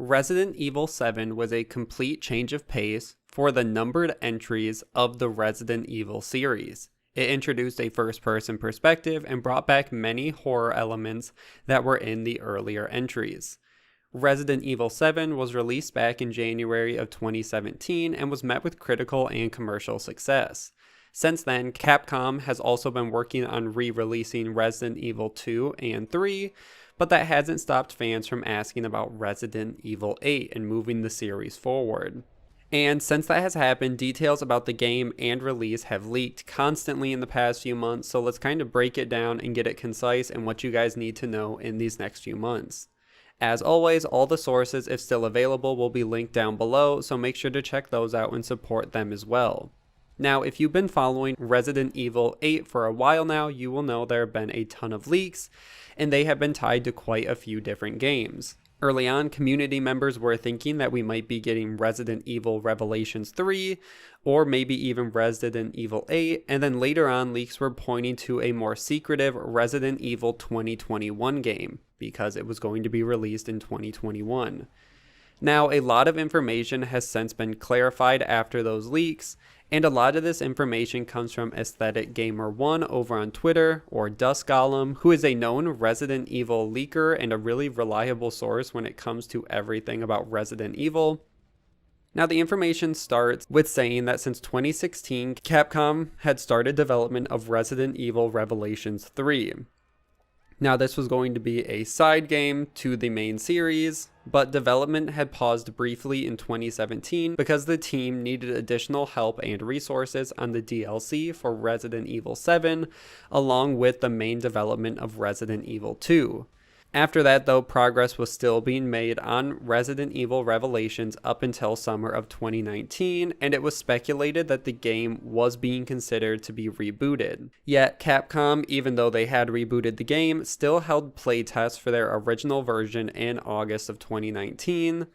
Resident Evil 7 was a complete change of pace for the numbered entries of the Resident Evil series. It introduced a first-person perspective and brought back many horror elements that were in the earlier entries. Resident Evil 7 was released back in January of 2017 and was met with critical and commercial success. Since then, Capcom has also been working on re-releasing Resident Evil 2 and 3, but that hasn't stopped fans from asking about Resident Evil 8 and moving the series forward. And since that has happened, details about the game and release have leaked constantly in the past few months, so let's kind of break it down and get it concise and what you guys need to know in these next few months. As always, all the sources, if still available, will be linked down below, so make sure to check those out and support them as well. Now, if you've been following Resident Evil 8 for a while now, you will know there have been a ton of leaks, and they have been tied to quite a few different games. Early on, community members were thinking that we might be getting Resident Evil Revelations 3, or maybe even Resident Evil 8, and then later on, leaks were pointing to a more secretive Resident Evil 2021 game, because it was going to be released in 2021. Now, a lot of information has since been clarified after those leaks, and a lot of this information comes from Aesthetic Gamer 1 over on Twitter, or Dusk Golem, who is a known Resident Evil leaker and a really reliable source when it comes to everything about Resident Evil. Now, the information starts with saying that since 2016, Capcom had started development of Resident Evil Revelations 3. Now, this was going to be a side game to the main series, but development had paused briefly in 2017 because the team needed additional help and resources on the DLC for Resident Evil 7, along with the main development of Resident Evil 2. After that, though, progress was still being made on Resident Evil Revelations up until summer of 2019, and it was speculated that the game was being considered to be rebooted. Yet, Capcom, even though they had rebooted the game, still held playtests for their original version in August of 2019,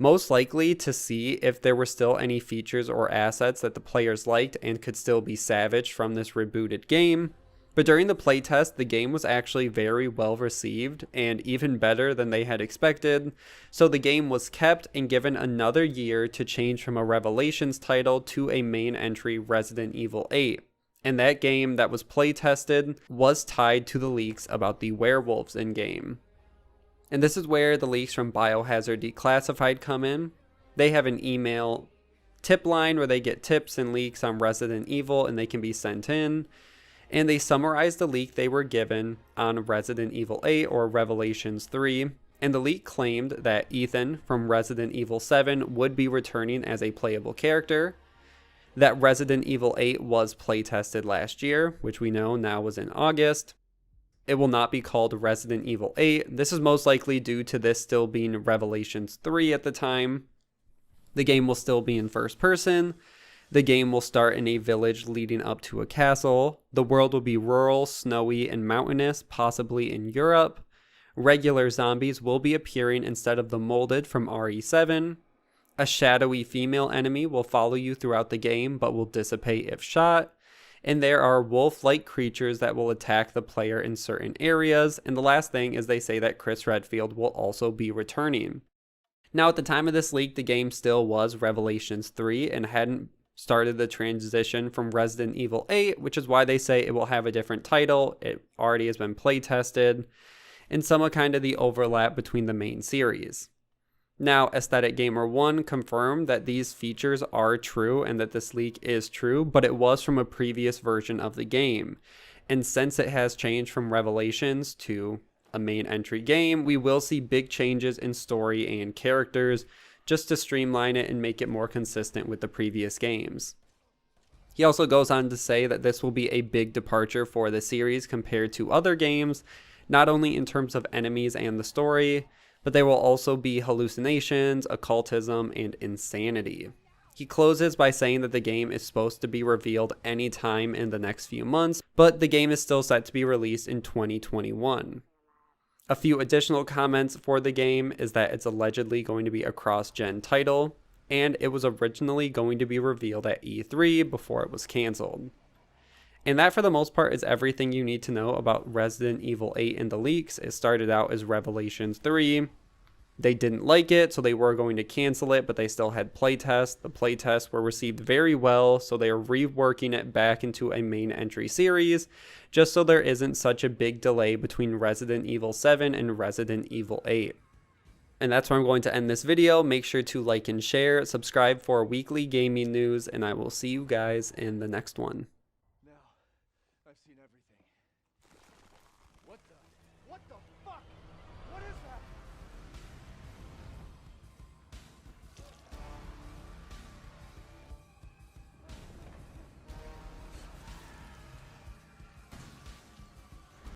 most likely to see if there were still any features or assets that the players liked and could still be salvaged from this rebooted game. But during the playtest, the game was actually very well received and even better than they had expected, so the game was kept and given another year to change from a Revelations title to a main entry Resident Evil 8. And that game that was playtested was tied to the leaks about the werewolves in-game. And this is where the leaks from Biohazard Declassified come in. They have an email tip line where they get tips and leaks on Resident Evil and they can be sent in. And they summarized the leak they were given on Resident Evil 8 or Revelations 3, and the leak claimed that Ethan from Resident Evil 7 would be returning as a playable character, that Resident Evil 8 was playtested last year, which we know now was in August. It will not be called Resident Evil 8. This is most likely due to this still being Revelations 3 at the time. The game will still be in first person. The game will start in a village leading up to a castle. The world will be rural, snowy, and mountainous, possibly in Europe. Regular zombies will be appearing instead of the molded from RE7. A shadowy female enemy will follow you throughout the game, but will dissipate if shot. And there are wolf-like creatures that will attack the player in certain areas. And the last thing is they say that Chris Redfield will also be returning. Now, at the time of this leak, the game still was Revelations 3 and hadn't started the transition from Resident Evil 8, which is why they say it will have a different title. It already has been play tested, and some of kind of the overlap between the main series. Now, Aesthetic Gamer 1 confirmed that these features are true and that this leak is true, but it was from a previous version of the game. And since it has changed from Revelations to a main entry game, we will see big changes in story and characters, just to streamline it and make it more consistent with the previous games. He also goes on to say that this will be a big departure for the series compared to other games, not only in terms of enemies and the story, but there will also be hallucinations, occultism, and insanity. He closes by saying that the game is supposed to be revealed anytime in the next few months, but the game is still set to be released in 2021. A few additional comments for the game is that it's allegedly going to be a cross-gen title, and it was originally going to be revealed at E3 before it was canceled. And that, for the most part, is everything you need to know about Resident Evil 8 and the leaks. It started out as Revelations 3, They didn't like it, so they were going to cancel it, but they still had playtests. The playtests were received very well, so they are reworking it back into a main entry series, just so there isn't such a big delay between Resident Evil 7 and Resident Evil 8. And that's where I'm going to end this video. Make sure to like and share, subscribe for weekly gaming news, and I will see you guys in the next one.